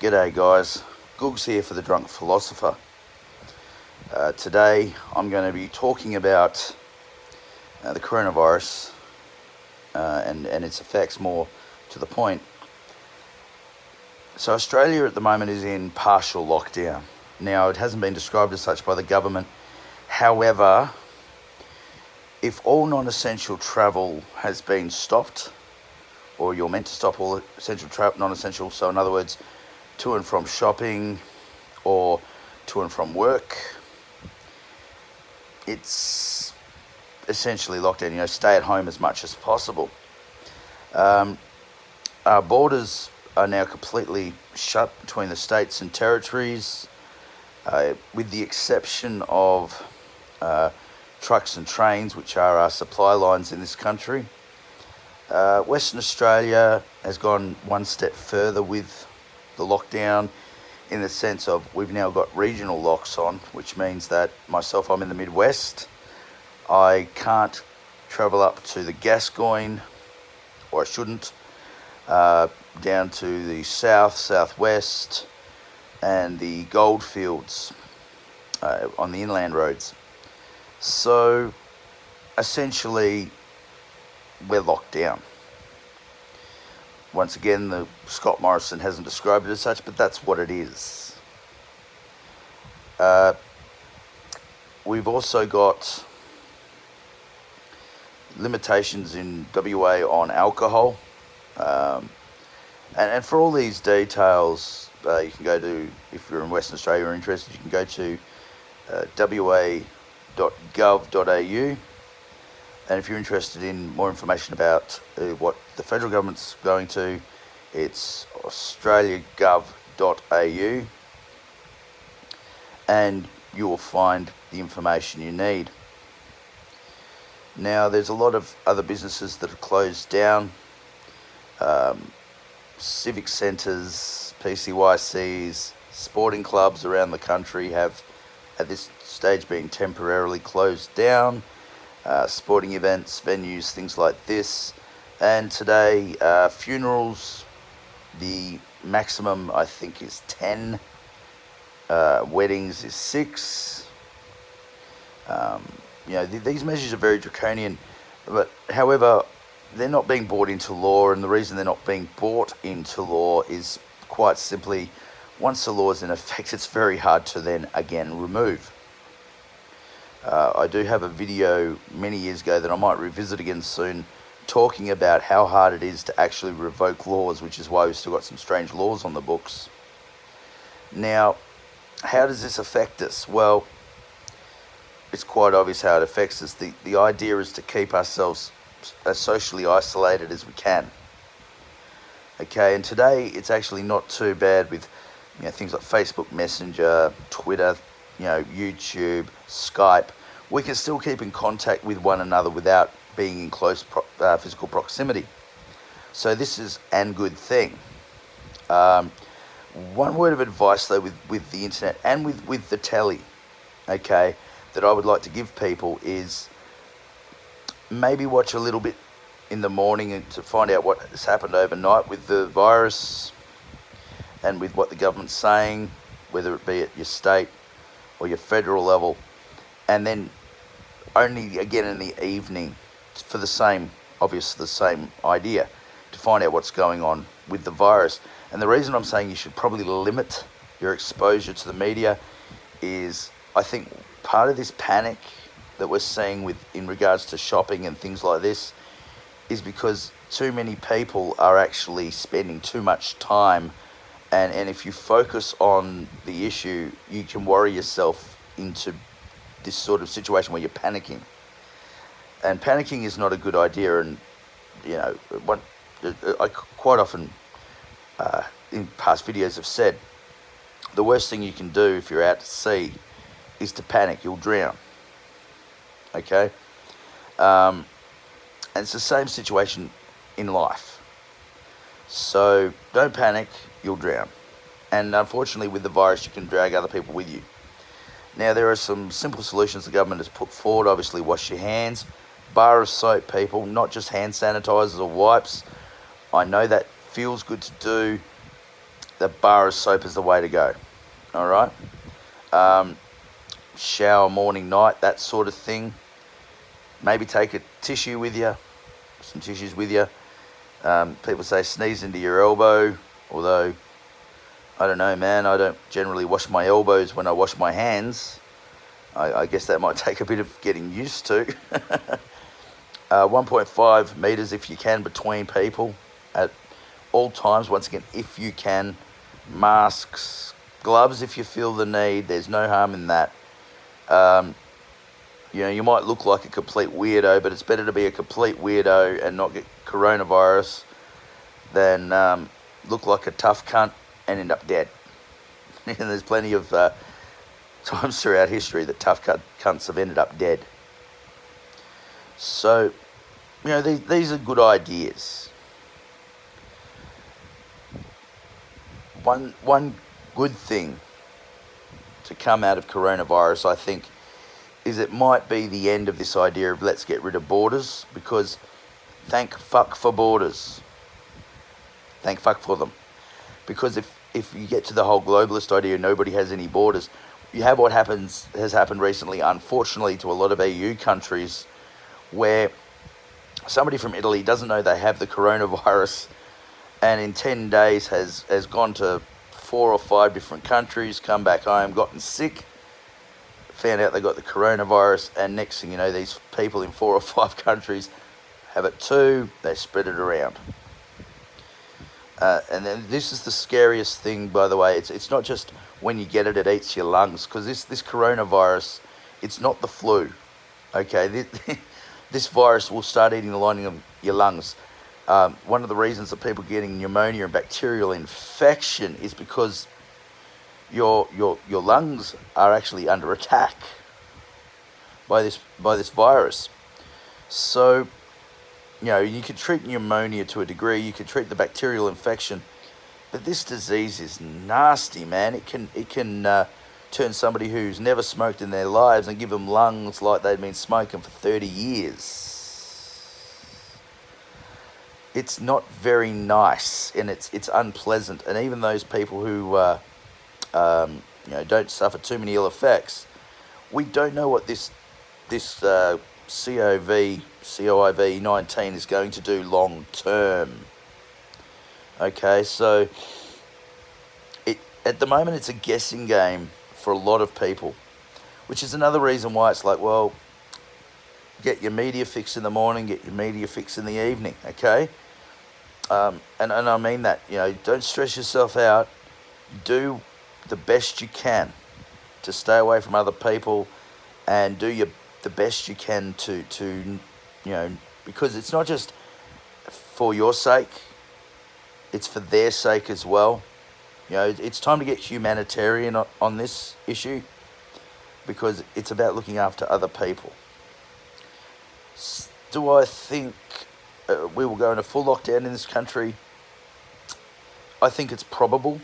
G'day guys, Googs here for the Drunk Philosopher. Today I'm going to be talking about the coronavirus and its effects, more to the point. So Australia at the moment is in partial lockdown. Now, it hasn't been described as such by the government. However, if all non-essential travel has been stopped, or you're meant to stop all essential non-essential, so in other words, to and from shopping or to and from work, it's essentially locked down. Stay at home as much as possible. Our borders are now completely shut between the states and territories, with the exception of trucks and trains, which are our supply lines in this country. Western Australia has gone one step further with the lockdown, in the sense of we've now got regional locks on, which means that I'm in the Midwest. I can't travel up to the Gascoyne, or I shouldn't, down to the southwest, and the goldfields on the inland roads. So essentially, we're locked down. Once again, Scott Morrison hasn't described it as such, but that's what it is. We've also got limitations in WA on alcohol. And for all these details, you can go to, if you're in Western Australia or interested, you can go to wa.gov.au. And if you're interested in more information about what the federal government's going to, it's australiagov.au, and you will find the information you need. Now, there's a lot of other businesses that are closed down. Civic centres, PCYCs, sporting clubs around the country have, at this stage, been temporarily closed down. Sporting events, venues, things like this. And today, funerals, the maximum I think is 10. Weddings is 6. These measures are very draconian, but however, they're not being brought into law, and the reason they're not being brought into law is quite simply, once the law is in effect, it's very hard to then again remove. I do have a video many years ago that I might revisit again soon, talking about how hard it is to actually revoke laws, which is why we've still got some strange laws on the books. Now, how does this affect us? Well, it's quite obvious how it affects us. The idea is to keep ourselves as socially isolated as we can. Okay, and today it's actually not too bad with things like Facebook Messenger, Twitter, YouTube, Skype. We can still keep in contact with one another without being in close physical proximity. So this is a good thing. One word of advice though with the internet and with the telly, okay, that I would like to give people is maybe watch a little bit in the morning and to find out what has happened overnight with the virus and with what the government's saying, whether it be at your state or your federal level, and then only again in the evening for the same idea, to find out what's going on with the virus. And the reason I'm saying you should probably limit your exposure to the media is, I think part of this panic that we're seeing in regards to shopping and things like this is because too many people are actually spending too much time. And if you focus on the issue, you can worry yourself into this sort of situation where you're panicking. And panicking is not a good idea. And, I quite often, in past videos, have said, the worst thing you can do if you're out to sea is to panic. You'll drown. Okay? And it's the same situation in life. So don't panic, you'll drown. And unfortunately, with the virus, you can drag other people with you. Now, there are some simple solutions the government has put forward. Obviously, wash your hands. Bar of soap, people, not just hand sanitizers or wipes. I know that feels good to do. that bar of soap is the way to go. All right. Shower morning, night, that sort of thing. Maybe take a tissue with you, some tissues with you. People say sneeze into your elbow, although I don't know, man. I don't generally wash my elbows when I wash my hands. I guess that might take a bit of getting used to. 1.5 meters if you can between people at all times. Once again, if you can. Masks, gloves if you feel the need. There's no harm in that. You might look like a complete weirdo, but it's better to be a complete weirdo and not get coronavirus than look like a tough cunt and end up dead. And there's plenty of times throughout history that tough cunts have ended up dead. So, these are good ideas. One good thing to come out of coronavirus, I think, is it might be the end of this idea of let's get rid of borders, because thank fuck for borders. Thank fuck for them. Because if you get to the whole globalist idea, nobody has any borders, you have what has happened recently, unfortunately, to a lot of EU countries, where somebody from Italy doesn't know they have the coronavirus, and in 10 days has gone to 4 or 5 different countries, come back home, gotten sick, found out they got the coronavirus, and next thing you know, these people in 4 or 5 countries have it too. They spread it around. And then this is the scariest thing, by the way. It's not just when you get it, it eats your lungs, because this coronavirus, it's not the flu. Okay, this virus will start eating the lining of your lungs. One of the reasons that people are getting pneumonia and bacterial infection is because your lungs are actually under attack by this virus. So, you can treat pneumonia to a degree, you can treat the bacterial infection, but this disease is nasty, man. It can turn somebody who's never smoked in their lives and give them lungs like they've been smoking for 30 years. It's not very nice, and it's unpleasant. And even those people who don't suffer too many ill effects, we don't know what this COVID-19 is going to do long term. Okay, so at the moment it's a guessing game for a lot of people, which is another reason why it's like, well, get your media fix in the morning, get your media fix in the evening, okay? And I mean that, don't stress yourself out. Do the best you can to stay away from other people, and do the best you can to because it's not just for your sake, it's for their sake as well. It's time to get humanitarian on this issue, because it's about looking after other people. Do I think we will go into full lockdown in this country? I think it's probable.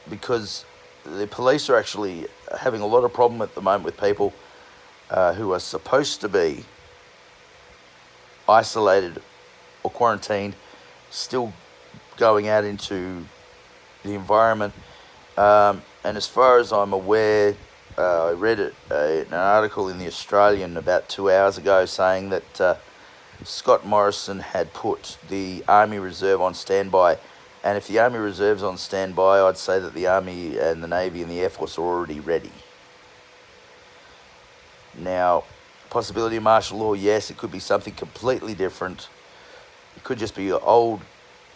Because the police are actually having a lot of problem at the moment with people who are supposed to be isolated or quarantined, still going out into the environment. And as far as I'm aware, I read an article in the Australian about 2 hours ago saying that Scott Morrison had put the Army Reserve on standby. And if the Army Reserve's on standby, I'd say that the Army and the Navy and the Air Force are already ready. Now, possibility of martial law, yes, it could be something completely different. It could just be old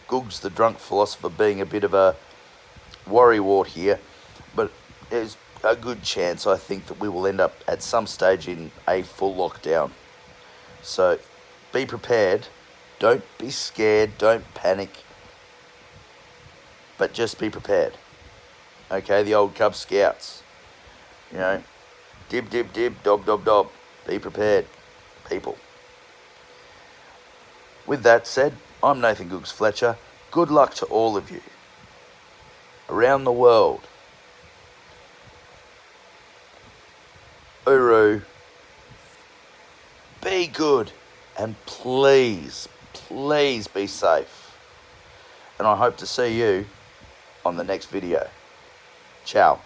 Googs, the drunk philosopher, being a bit of a worrywart here. But there's a good chance, I think, that we will end up at some stage in a full lockdown. So be prepared. Don't be scared. Don't panic. But just be prepared. Okay, the old Cub Scouts. Dib, dib, dib, dob, dob, dob. Be prepared, people. With that said, I'm Nathan Googs Fletcher. Good luck to all of you around the world. Uru. Be good. And please, please be safe. And I hope to see you on the next video. Ciao.